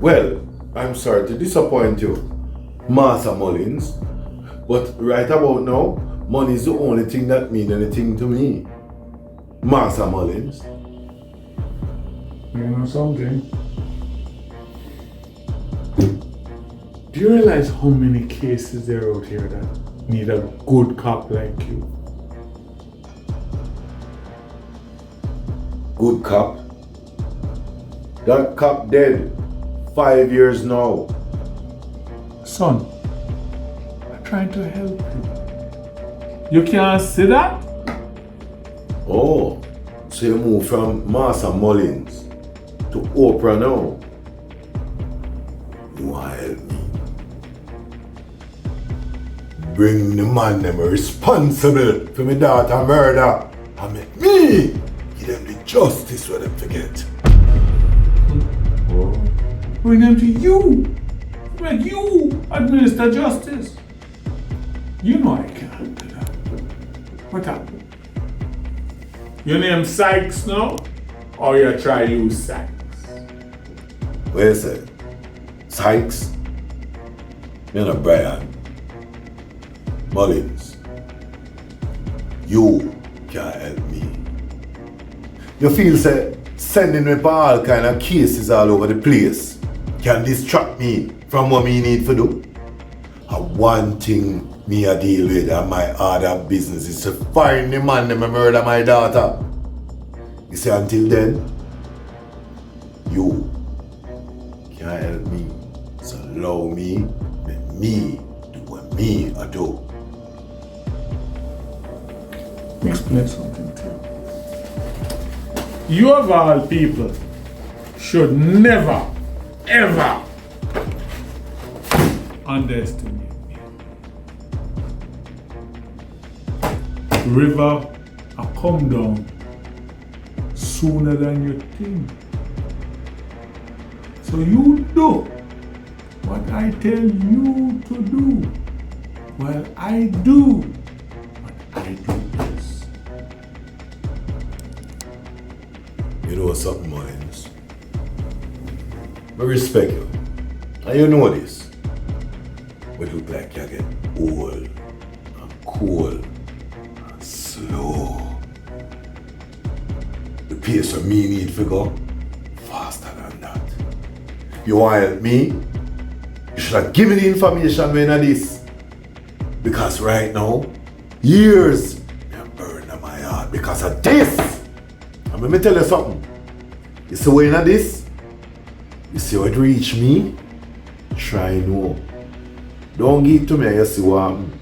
Well, I'm sorry to disappoint you, Master Mullins, but right about now, money is the only thing that means anything to me. Master Mullins. You know something? Do you realize how many cases there are out here that need a good cop like you? Good cop? That cop dead 5 years now. Son, I'm trying to help you. You can't see that? Oh, so you move from Master Mullins to Oprah now. You want to help me? Bring the man them responsible for my daughter murder and make me give them the justice where them forget. Oh. Bring them to you. Make you administer justice. You know I can't do that. What happened? Your name Sykes now? Or you try use Sykes? What you say? Sykes? Me and Brian. Mullins. You can't help me. You feel say sending me for all kind of cases all over the place can distract me from what me need to do? And one thing me a deal with and my other business is to find the man that murder my daughter. You see, until then, you can't help me. So allow me, let me do what me I do. Explain something to you. You of all people should never, ever underestimate me. River, I come down sooner than you think. So you do what I tell you to do, while I do what I do best. You know something, Mullins? I respect you. And you know this. But look like you get old and cold and slow. The pace of me need to go faster than that. You want to help me? You should have given the information when I this. Because right now, years are burning in my heart because of this. And let me tell you something. You see when I this? You see what reach me? Try no. Don't give it to me and you see what happen.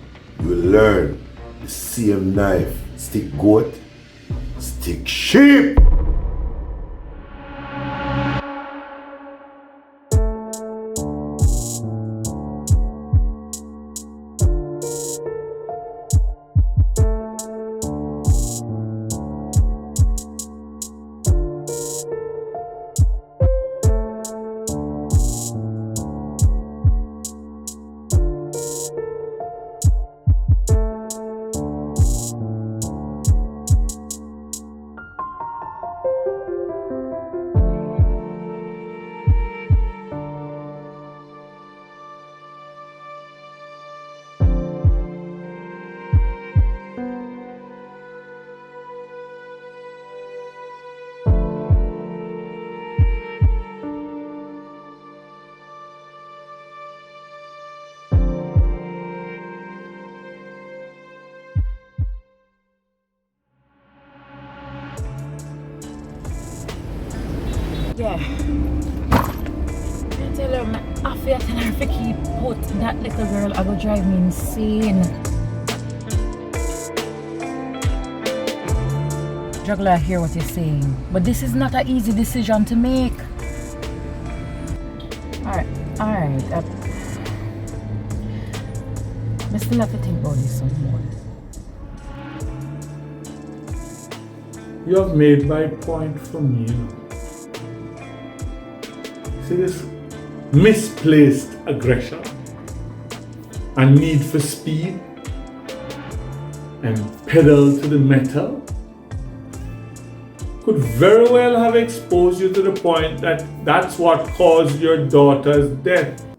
You will learn the same knife. Stick goat, stick sheep. Yeah. I tell her, I feel tell her to keep put that little girl, I go drive me insane. Juggler, I hear what you're saying, but this is not an easy decision to make. Alright. I still have to think about this some more. You have made my point for me, you know. See this misplaced aggression and need for speed and pedal to the metal could very well have exposed you to the point that that's what caused your daughter's death.